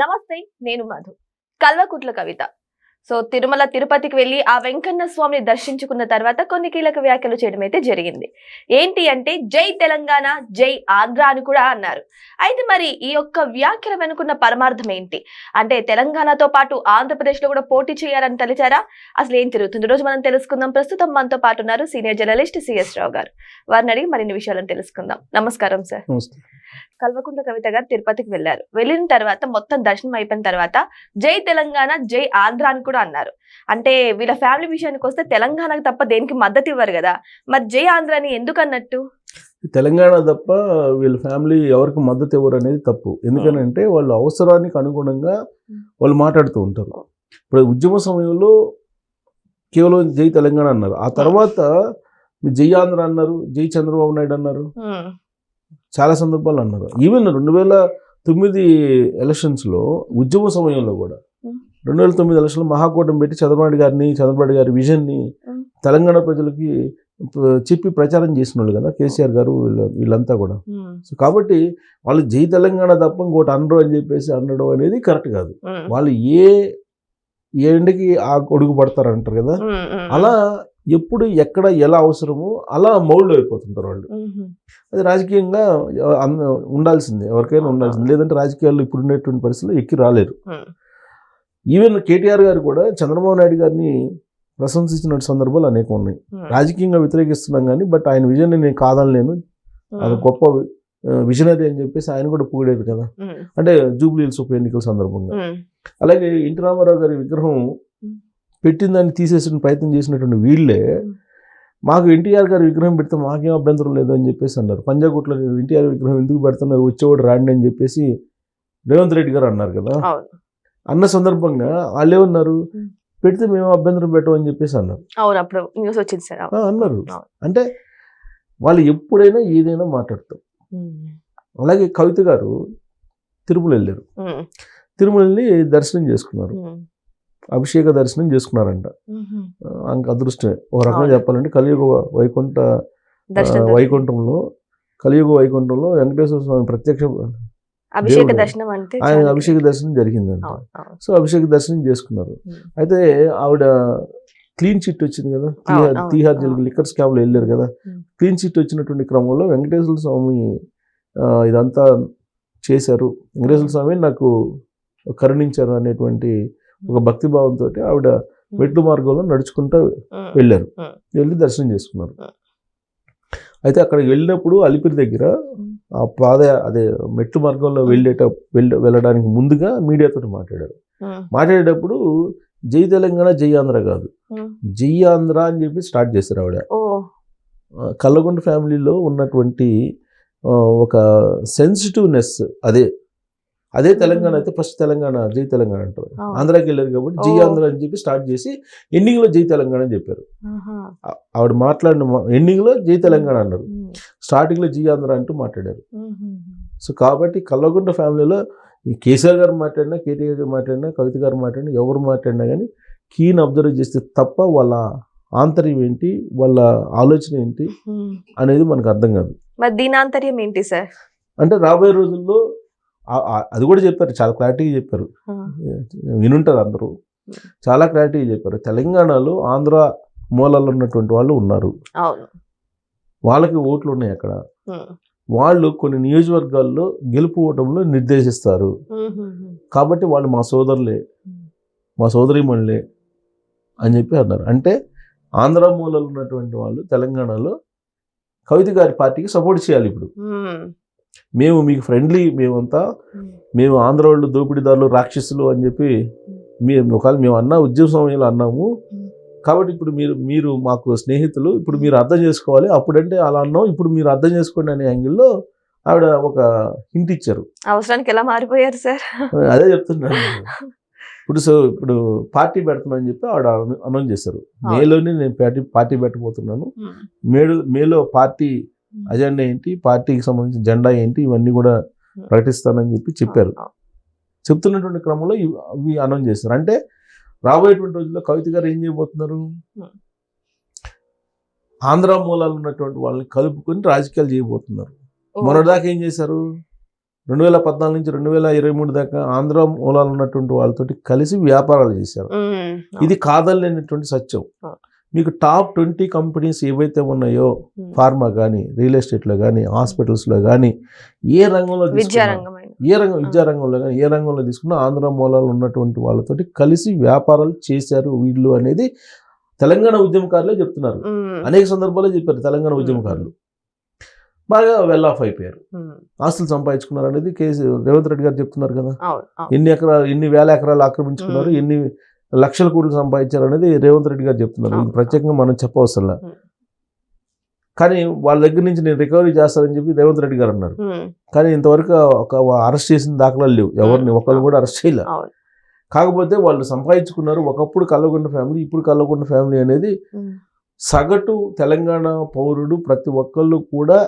నమస్తే, నేను మధు. కల్వకుట్ల కవిత. తిరుమల తిరుపతికి వెళ్లి ఆ వెంకన్న స్వామిని దర్శించుకున్న తర్వాత కొన్ని కీలక వ్యాఖ్యలు చేయడం అయితే జరిగింది. ఏంటి అంటే జై తెలంగాణ, జై ఆంధ్ర అని కూడా అన్నారు. అయితే మరి ఈ యొక్క వ్యాఖ్యల వెనుకున్న పరమార్థం ఏంటి? అంటే తెలంగాణతో పాటు ఆంధ్రప్రదేశ్ లో కూడా పోటీ చేయాలని తలిచారా? అసలు ఏం జరుగుతుంది? రోజు మనం తెలుసుకుందాం. ప్రస్తుతం మనతో పాటు ఉన్నారు సీనియర్ జర్నలిస్ట్ సిఎస్ రావు గారు. వారిని అడిగి మరిన్ని విషయాలను తెలుసుకుందాం. నమస్కారం సార్. కల్వకుంట్ల కవిత గారు తిరుపతికి వెళ్లారు. వెళ్ళిన తర్వాత మొత్తం దర్శనం అయిపోయిన తర్వాత జై తెలంగాణ, జై ఆంధ్ర అని కూడా అన్నారు. అంటే వీళ్ళ ఫ్యామిలీ విషయానికి వస్తే తెలంగాణకు తప్ప దేనికి మద్దతు ఇవ్వరు కదా, మరి జై ఆంధ్ర అని ఎందుకు అన్నట్టు? తెలంగాణ తప్ప వీళ్ళ ఫ్యామిలీ ఎవరికి మద్దతు ఇవ్వరు అనేది తప్పు. ఎందుకనంటే వాళ్ళు అవసరానికి అనుగుణంగా వాళ్ళు మాట్లాడుతూ ఉంటారు. ఇప్పుడు ఉద్యమ సమయంలో కేవలం జై తెలంగాణ అన్నారు, ఆ తర్వాత జై ఆంధ్ర అన్నారు, జై చంద్రబాబు నాయుడు అన్నారు, చాలా సందర్భాలు అన్నారు. ఈవెన్ 2009 ఎలక్షన్స్లో ఉద్యమ సమయంలో కూడా 2009 ఎలక్షన్లో మహాకూటమి పెట్టి చంద్రబాబు గారి విజన్ని తెలంగాణ ప్రజలకి చెప్పి ప్రచారం చేసిన వాళ్ళు కదా కేసీఆర్ గారు, వీళ్ళంతా కూడా. సో కాబట్టి వాళ్ళు జై తెలంగాణ తప్ప ఇంకోటి అనరు అని చెప్పేసి అనడం అనేది కరెక్ట్ కాదు. వాళ్ళు ఏ ఎండకి ఆ కొడుకు పడతారంటారు కదా, అలా ఎప్పుడు ఎక్కడ ఎలా అవసరమో అలా మౌల్డ్ అయిపోతుంటారు వాళ్ళు. అది రాజకీయంగా ఉండాల్సిందే, ఎవరికైనా ఉండాల్సిందే. లేదంటే రాజకీయాల్లో ఇప్పుడు ఉండేటువంటి పరిస్థితుల్లో ఎక్కి రాలేరు. ఈవెన్ కేటీఆర్ గారు కూడా చంద్రబాబు నాయుడు గారిని ప్రశంసించిన సందర్భాలు అనేక ఉన్నాయి. రాజకీయంగా వ్యతిరేకిస్తున్నాం కానీ బట్ ఆయన విజన్ నేను కాదనలేను, అది గొప్ప విజనరీ అని చెప్పేసి ఆయన కూడా పొగిడారు కదా, అంటే జూబ్లీ హిల్స్ ఉప ఎన్నికల సందర్భంగా. అలాగే ఎన్టీ రామారావు గారి విగ్రహం పెట్టిన దాన్ని తీసేసిన ప్రయత్నం చేసినటువంటి వీళ్ళే మాకు ఎన్టీఆర్ గారి విగ్రహం పెడితే మాకేం అభ్యంతరం లేదు అని చెప్పేసి అన్నారు. పంజాగుట్లో ఎన్టీఆర్ విగ్రహం ఎందుకు పెడుతున్నారు, వచ్చేవాడు రాండి అని చెప్పేసి రేవంత్ రెడ్డి గారు అన్నారు కదా. అన్న సందర్భంగా వాళ్ళు ఏమన్నారు, పెడితే మేము అభ్యంతరం పెట్టమని చెప్పేసి అన్నారు. అన్నారు. అంటే వాళ్ళు ఎప్పుడైనా ఏదైనా మాట్లాడతారు. అలాగే కవిత గారు తిరుమల వెళ్ళారు. తిరుమల వెళ్ళి దర్శనం చేసుకున్నారు, అభిషేక దర్శనం చేసుకున్నారంట. అదృష్టమే ఒక రకంగా చెప్పాలంటే. కలియుగ వైకుంఠంలో వెంకటేశ్వర స్వామి ప్రత్యక్ష అభిషేక దర్శనం అంటే ఆయన అభిషేక దర్శనం జరిగిందంట. సో అభిషేక దర్శనం చేసుకున్నారు. అయితే ఆవిడ క్లీన్ చిట్ వచ్చింది కదా, తీహార్ జైలు లిక్కర్ స్కామ్లో వెళ్ళారు కదా. క్లీన్ చిట్ వచ్చినటువంటి క్రమంలో వెంకటేశ్వర స్వామి ఇదంతా చేశారు, వెంకటేశ్వర స్వామి నాకు కరుణించారు అనేటువంటి ఒక భక్తిభావంతో ఆవిడ మెట్టు మార్గంలో నడుచుకుంటూ వెళ్ళారు, వెళ్ళి దర్శనం చేసుకున్నారు. అయితే అక్కడికి వెళ్ళినప్పుడు అలిపిరి దగ్గర ఆ అదే మెట్టు మార్గంలో వెళ్ళడానికి ముందుగా మీడియాతో మాట్లాడేటప్పుడు జై తెలంగాణ జై ఆంధ్ర కాదు, జై ఆంధ్ర అని చెప్పి స్టార్ట్ చేశారు ఆవిడ. కల్లగొండ ఫ్యామిలీలో ఉన్నటువంటి ఒక సెన్సిటివ్నెస్ అదే తెలంగాణ అయితే ఫస్ట్ తెలంగాణ జై తెలంగాణ అంటారు. ఆంధ్రాకి వెళ్ళారు కాబట్టి జై ఆంధ్ర అని చెప్పి స్టార్ట్ చేసి ఎండింగ్ లో జై తెలంగాణ అని చెప్పారు. ఆవిడ మాట్లాడిన ఎండింగ్ లో జై తెలంగాణ అన్నారు, స్టార్టింగ్ లో జై ఆంధ్ర అంటూ మాట్లాడారు. సో కాబట్టి కల్వకుంట్ల ఫ్యామిలీలో ఈ కేసీఆర్ గారు మాట్లాడినా, కేటీఆర్ గారు మాట్లాడినా, కవిత గారు మాట్లాడినా, ఎవరు మాట్లాడినా కానీ కీన్ అబ్జర్వ్ చేస్తే తప్ప వాళ్ళ ఆంతర్యం ఏంటి, వాళ్ళ ఆలోచన ఏంటి అనేది మనకు అర్థం కాదు. మరి దీని ఆంతర్యం ఏంటి సార్ అంటే రాబోయే రోజుల్లో అది కూడా చెప్పారు, చాలా క్లారిటీగా చెప్పారు, వినుంటారు అందరూ. చాలా క్లారిటీగా చెప్పారు. తెలంగాణలో ఆంధ్ర మూలాల్లో ఉన్నటువంటి వాళ్ళు ఉన్నారు, వాళ్ళకి ఓట్లు ఉన్నాయి అక్కడ, వాళ్ళు కొన్ని నియోజకవర్గాల్లో గెలుపు ఓటంలో నిర్దేశిస్తారు. కాబట్టి వాళ్ళు మా సోదరులే, మా సోదరీమణులే అని చెప్పి అన్నారు. అంటే ఆంధ్ర మూలాలు ఉన్నటువంటి వాళ్ళు తెలంగాణలో కవిత గారి పార్టీకి సపోర్ట్ చేయాలి. ఇప్పుడు మేము మీకు ఫ్రెండ్లీ, మేము ఆంధ్ర వాళ్ళు దోపిడీదారులు, రాక్షసులు అని చెప్పి ఒకవేళ మేము ఉద్యమ సమయంలో అన్నాము. కాబట్టి ఇప్పుడు మీరు మాకు స్నేహితులు, ఇప్పుడు మీరు అర్థం చేసుకోవాలి, అప్పుడంటే అలా అన్నాం, ఇప్పుడు మీరు అర్థం చేసుకోండి అనే యాంగిల్లో ఆవిడ ఒక హింట్ ఇచ్చారు. అవసరానికి ఎలా మారిపోయారు సార్, అదే చెప్తున్నాను. ఇప్పుడు పార్టీ పెడుతున్నాను చెప్పి ఆవిడ అనౌన్స్ చేశారు. మేలోనే నేను పార్టీ పెట్టబోతున్నాను, మేలో పార్టీ అజెండా ఏంటి, పార్టీకి సంబంధించిన జెండా ఏంటి, ఇవన్నీ కూడా ప్రకటిస్తానని చెప్పి చెప్పారు. చెప్తున్నటువంటి క్రమంలో ఇవి అనౌన్స్ చేస్తారు. అంటే రాబోయేటువంటి రోజుల్లో కవిత గారు ఏం చేయబోతున్నారు, ఆంధ్ర మూలాలు ఉన్నటువంటి వాళ్ళని కలుపుకొని రాజకీయాలు చేయబోతున్నారు. మొన్నటిదాకా ఏం చేశారు, 2014 నుంచి 2023 దాకా ఆంధ్ర మూలాలు ఉన్నటువంటి వాళ్ళతోటి కలిసి వ్యాపారాలు చేశారు. ఇది కాదలేనటువంటి సత్యం. మీకు టాప్ 20 కంపెనీస్ ఏవైతే ఉన్నాయో, ఫార్మా కానీ, రియల్ ఎస్టేట్లో కానీ, హాస్పిటల్స్లో కానీ, ఏ రంగంలో విద్యా రంగంలో కానీ ఏ రంగంలో తీసుకున్నా ఆంధ్ర మూలాలు ఉన్నటువంటి వాళ్ళతోటి కలిసి వ్యాపారాలు చేశారు వీళ్ళు అనేది తెలంగాణ ఉద్యమకారులే చెప్తున్నారు. అనేక సందర్భాల్లో చెప్పారు తెలంగాణ ఉద్యమకారులు. బాగా వెల్ ఆఫ్ అయిపోయారు, ఆస్తులు సంపాదించుకున్నారు అనేది రేవంత్ రెడ్డి గారు చెప్తున్నారు కదా. ఎన్ని వేల ఎకరాలు ఆక్రమించుకున్నారు, ఎన్ని లక్షల కోట్లు సంపాదించారు అనేది రేవంత్ రెడ్డి గారు చెప్తున్నారు. ఇది ప్రత్యేకంగా మనం చెప్పవసరం. కానీ వాళ్ళ దగ్గర నుంచి నేను రికవరీ చేస్తానని చెప్పి రేవంత్ రెడ్డి గారు అన్నారు. కానీ ఇంతవరకు ఒక అరెస్ట్ చేసిన దాఖలాలు లేవు, ఎవరిని ఒకళ్ళు కూడా అరెస్ట్ చేయలే. కాకపోతే వాళ్ళు సంపాదించుకున్నారు. ఒకప్పుడు కల్వకుంట్ల ఫ్యామిలీ, ఇప్పుడు కల్వకుంట్ల ఫ్యామిలీ అనేది సగటు తెలంగాణ పౌరుడు ప్రతి ఒక్కళ్ళు కూడా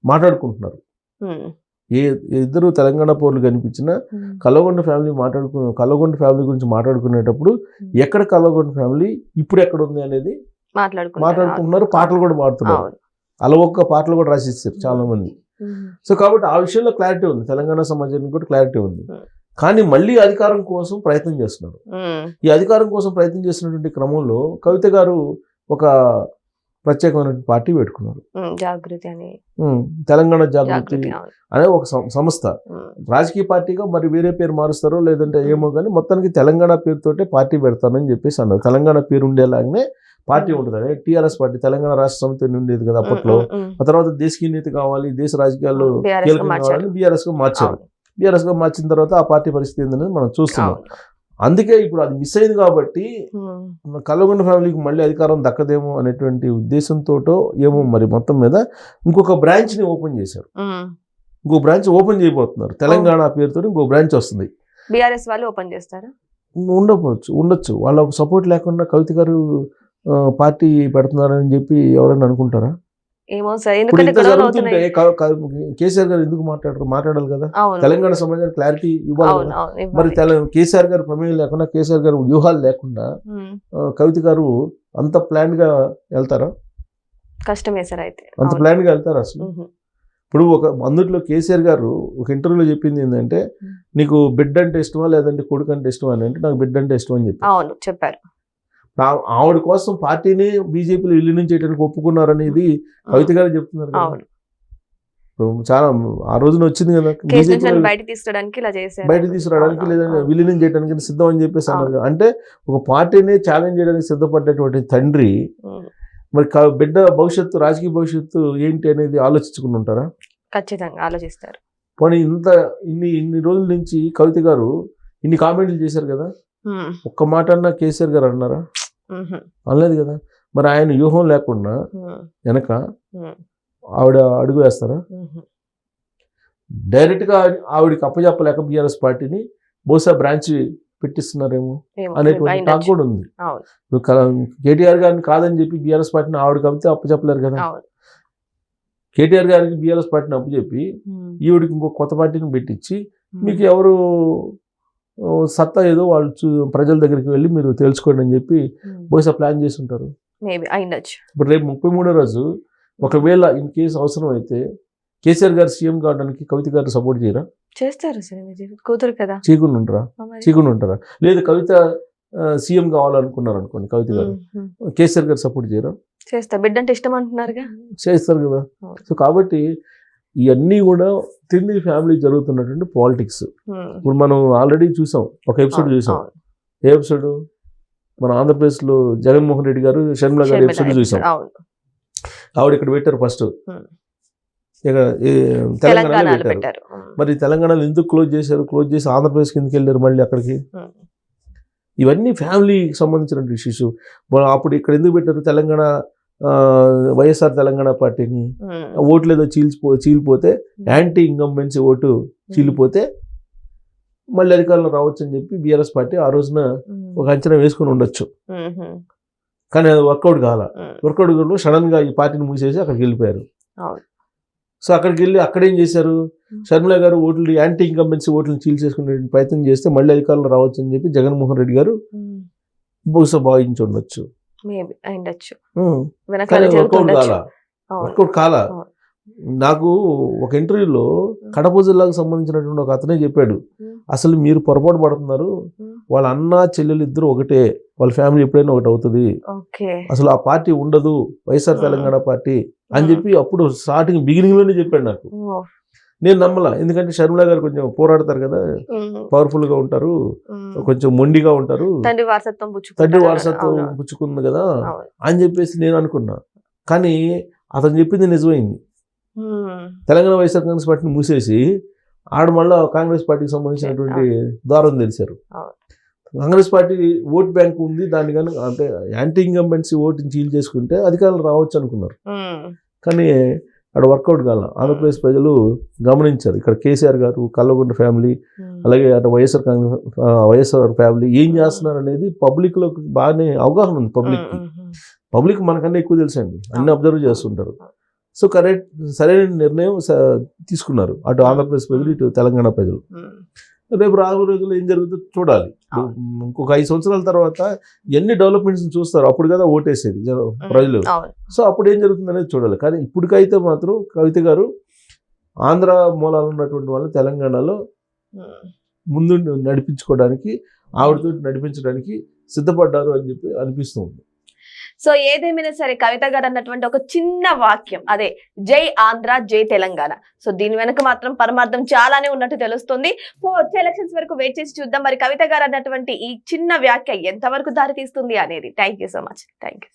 మాట్లాడుకుంటున్నారు. ఇద్దరు తెలంగాణ పౌరులు కనిపించినా కల్వకుంట్ల ఫ్యామిలీ గురించి మాట్లాడుకునేటప్పుడు ఎక్కడ కల్వకుంట్ల ఫ్యామిలీ ఇప్పుడు ఎక్కడ ఉంది అనేది మాట్లాడుకుంటున్నారు. పాటలు కూడా పాడుతున్నారు, అలా ఒక్క పాటలు కూడా రాసిస్తారు చాలా మంది. సో కాబట్టి ఆ విషయంలో క్లారిటీ ఉంది, తెలంగాణ సమాజానికి కూడా క్లారిటీ ఉంది. కానీ మళ్ళీ అధికారం కోసం ప్రయత్నం చేస్తున్నారు. ఈ అధికారం కోసం ప్రయత్నం చేస్తున్నటువంటి క్రమంలో కవిత గారు ఒక ప్రత్యేకమైన పార్టీ పెట్టుకున్నారు, జాగృతి అని. తెలంగాణ జాగృతి అనే ఒక సంస్థ. రాజకీయ పార్టీగా మరి వేరే పేరు మారుస్తారో లేదంటే ఏమో కానీ మొత్తానికి తెలంగాణ పేరుతోటే పార్టీ పెడతానని చెప్పేసి అన్నారు. తెలంగాణ పేరు ఉండేలాగానే పార్టీ ఉంటుంది. టీఆర్ఎస్ పార్టీ తెలంగాణ రాష్ట్ర సమితి ఉండేది కదా అప్పట్లో. ఆ తర్వాత దేశీయత కావాలి, దేశ రాజకీయాల్లో కీలకం కావాలని బీఆర్ఎస్ గా మార్చారు. బీఆర్ఎస్ గా మార్చిన తర్వాత ఆ పార్టీ పరిస్థితి ఏంటనేది మనం చూస్తున్నాం. అందుకే ఇప్పుడు అది మిస్ అయింది కాబట్టి కల్వకుంట్ల ఫ్యామిలీకి మళ్ళీ అధికారం దక్కదేమో అనేటువంటి ఉద్దేశంతో ఏమో మరి మొత్తం మీద ఇంకొక బ్రాంచ్ ని ఓపెన్ చేశారు. ఇంకో బ్రాంచ్ ఓపెన్ చేయబోతున్నారు. తెలంగాణ పేరుతో ఇంకో బ్రాంచ్ వస్తుంది. బీఆర్ఎస్ వాళ్ళు ఓపెన్ చేస్తారా? ఉండొచ్చు. వాళ్ళ సపోర్ట్ లేకుండా కవిత గారు పార్టీ పెడుతున్నారని చెప్పి ఎవరైనా అనుకుంటారా? ఏమో సార్, ఎందుకంటే కేసీఆర్ గారు ఎందుకు మాట్లాడాలి కదా, తెలంగాణ సమాజానికి క్లారిటీ ఇవ్వాలి. మరి కేసీఆర్ గారు ప్రమేయం లేకుండా, కేసీఆర్ గారు వ్యూహాలు లేకుండా కవిత గారు అంత ప్లాన్ గా వెళ్తారా? కష్టమే సార్. అయితే అంత ప్లాన్ గా వెళ్తారా అసలు? ఇప్పుడు అందుట్లో కేసీఆర్ గారు ఒక ఇంటర్వ్యూలో చెప్పింది ఏంటంటే, నీకు బిడ్డ అంటే ఇష్టమా లేదంటే కొడుకు అంటే ఇష్టమా అని. అంటే నాకు బిడ్డ అంటే ఇష్టం అని చెప్పారు. ఆవిడ కోసం పార్టీని బీజేపీలో విలీనం చేయడానికి ఒప్పుకున్నారనేది కవిత గారు చెప్తున్నారు. చాలా ఆ రోజున వచ్చింది కదా, బయట తీసుకురావడానికి లేదా విలీనం చేయడానికి సిద్ధం అని చెప్పేసి అన్నారు. అంటే ఒక పార్టీని ఛాలెంజ్ చేయడానికి సిద్ధపడ్డటువంటి తండ్రి మరి బిడ్డ భవిష్యత్తు, రాజకీయ భవిష్యత్తు ఏంటి అనేది ఆలోచించుకుని ఉంటారా? ఖచ్చితంగా ఆలోచిస్తారు. పోనీ ఇన్ని రోజుల నుంచి కవిత గారు ఇన్ని కామెంట్లు చేశారు కదా, ఒక్క మాట అన్నా కేసీఆర్ గారు అన్నారా? అనలేదు కదా. మరి ఆయన వ్యూహం లేకుండా వెనక ఆవిడ అడుగు వేస్తారా? డైరెక్ట్ గా ఆవిడకి అప్పచెప్పలేక బీఆర్ఎస్ పార్టీని బహుశా బ్రాంచ్ పెట్టిస్తున్నారేమో అనేటువంటి టాక్ కూడా ఉంది. కేటీఆర్ గారిని కాదని చెప్పి బీఆర్ఎస్ పార్టీని ఆవిడకి అప్పితే అప్పచెప్పలేరు కదా. కేటీఆర్ గారికి బీఆర్ఎస్ పార్టీని అప్పచెప్పి ఈవిడికి ఇంకో కొత్త పార్టీని పెట్టించి మీకు ఎవరు సత్తా ఏదో వాళ్ళు ప్రజల దగ్గరికి వెళ్ళి మీరు తెలుసుకోండి అని చెప్పి బహుశా ప్లాన్ చేసి ఉంటారు. ఇప్పుడు రేపు 33వ రోజు ఒకవేళ ఇన్ కేసు అవసరం అయితే కేసీఆర్ గారు సీఎం కావడానికి కవిత గారు సపోర్ట్ చేయరా? చేస్తారు కూతురు కదా, చీకుండా ఉంటారా? లేదు కవిత సీఎం కావాలనుకున్నారు అనుకోండి, కవిత గారు కేసీఆర్ గారు సపోర్ట్ చేయరా? చేస్తారు. బిడ్డ అంటే ఇష్టం అంటున్నారుగా, చేస్తారు కదా. సో కాబట్టి ఇవన్నీ కూడా తిండి ఫ్యామిలీ జరుగుతున్నటువంటి పాలిటిక్స్. ఇప్పుడు మనం ఆల్రెడీ చూసాం, ఒక ఎపిసోడ్ చూసాం. ఏ ఎపిసోడ్? మన ఆంధ్రప్రదేశ్లో జగన్మోహన్ రెడ్డి గారు షర్మిల గారి ఎపిసోడ్ చూసాం. ఆవిడ ఇక్కడ పెట్టారు ఫస్ట్, తెలంగాణలో పెట్టారు. మరి తెలంగాణలో ఎందుకు క్లోజ్ చేసి ఆంధ్రప్రదేశ్కి ఎందుకు వెళ్ళారు మళ్ళీ అక్కడికి? ఇవన్నీ ఫ్యామిలీకి సంబంధించిన ఇష్యూస్. అప్పుడు ఇక్కడ ఎందుకు పెట్టారు? తెలంగాణ వైఎస్ఆర్ తెలంగాణ పార్టీని ఓట్లు ఏదో చీలిపోతే యాంటీ ఇంకంబెన్సీ ఓటు చీలిపోతే మళ్ళీ అధికారంలో రావచ్చు అని చెప్పి బీఆర్ఎస్ పార్టీ ఆ రోజున ఒక అంచనా వేసుకుని ఉండొచ్చు. కానీ అది వర్కౌట్ కాదు. సడన్ గా ఈ పార్టీని మూసేసి అక్కడికి వెళ్ళిపోయారు. సో అక్కడికి వెళ్ళి అక్కడేం చేశారు? షర్మిల గారు యాంటీ ఇంకంబెన్సీ ఓట్లను చీల్చేసుకునే ప్రయత్నం చేస్తే మళ్ళీ అధికారంలో రావచ్చు అని చెప్పి జగన్మోహన్ రెడ్డి గారు బహుశా భావించి ఉండొచ్చు. వర్కౌట్ కాల. నాకు ఒక ఇంటర్వ్యూలో కడప జిల్లాకు సంబంధించినటువంటి ఒక అతనే చెప్పాడు, అసలు మీరు పొరపాటు పడుతున్నారు, వాళ్ళ అన్న చెల్లెలు ఇద్దరు ఒకటే, వాళ్ళ ఫ్యామిలీ ఎప్పుడైనా ఒకటి అవుతుంది, ఓకే అసలు ఆ పార్టీ ఉండదు వైఎస్ఆర్ తెలంగాణ పార్టీ అని చెప్పి అప్పుడు స్టార్టింగ్ బిగినింగ్ లోనే చెప్పాడు నాకు. నేను నమ్మలా, ఎందుకంటే షర్మిల గారు కొంచెం పోరాడతారు కదా, పవర్ఫుల్ గా ఉంటారు, కొంచెం మొండిగా ఉంటారు, తండ్రి వారసత్వం పుచ్చుకుంది కదా అని చెప్పేసి నేను అనుకున్నా. కానీ అతను చెప్పింది నిజమైంది. తెలంగాణ వైఎస్ఆర్ కాంగ్రెస్ పార్టీని మూసేసి ఆడ మళ్ళా కాంగ్రెస్ పార్టీకి సంబంధించినటువంటి దారం తెలిసారు. కాంగ్రెస్ పార్టీ ఓట్ బ్యాంక్ ఉంది, దాన్ని కానీ అంటే యాంటీ ఇన్కంబెన్సీ ఓటుని చీల్ చేసుకుంటే అధికారులు రావచ్చు అనుకున్నారు. కానీ అక్కడ వర్కౌట్ కాల. ఆంధ్రప్రదేశ్ ప్రజలు గమనించారు, ఇక్కడ కేసీఆర్ గారు, కల్వకుంట్ల ఫ్యామిలీ, అలాగే అటు వైఎస్ఆర్ ఫ్యామిలీ ఏం చేస్తున్నారు అనేది పబ్లిక్ లో బాగానే అవగాహన ఉంది. పబ్లిక్ మనకన్నా ఎక్కువ తెలుసండి, అన్ని అబ్జర్వ్ చేస్తుంటారు. సో కరెక్ట్, సరైన నిర్ణయం తీసుకున్నారు అటు ఆంధ్రప్రదేశ్ ప్రజలు, ఇటు తెలంగాణ ప్రజలు. రేపు రాబోయే రోజుల్లో ఏం జరుగుతుందో చూడాలి. ఇంకొక 5 సంవత్సరాల తర్వాత ఎన్ని డెవలప్మెంట్స్ చూస్తారు, అప్పుడు కదా ఓటేసేది ప్రజలు. సో అప్పుడు ఏం జరుగుతుంది అనేది చూడాలి. కానీ ఇప్పటికైతే మాత్రం కవిత గారు ఆంధ్ర మూలాలు ఉన్నటువంటి వాళ్ళు తెలంగాణలో ముందు నడిపించుకోవడానికి, ఆవిడతో నడిపించడానికి సిద్ధపడ్డారు అని చెప్పి అనిపిస్తుంది. సో ఏదేమైనా సరే కవిత గారు అన్నటువంటి ఒక చిన్న వాక్యం అదే జై ఆంధ్ర జై తెలంగాణ. సో దీని వెనక మాత్రం పరమార్థం చాలానే ఉన్నట్టు తెలుస్తుంది. సో వచ్చే ఎలక్షన్స్ వరకు వెయిట్ చేసి చూద్దాం మరి కవిత గారు అన్నటువంటి ఈ చిన్న వ్యాఖ్య ఎంతవరకు దారి తీస్తుంది అనేది. Thank you so much. Thank you.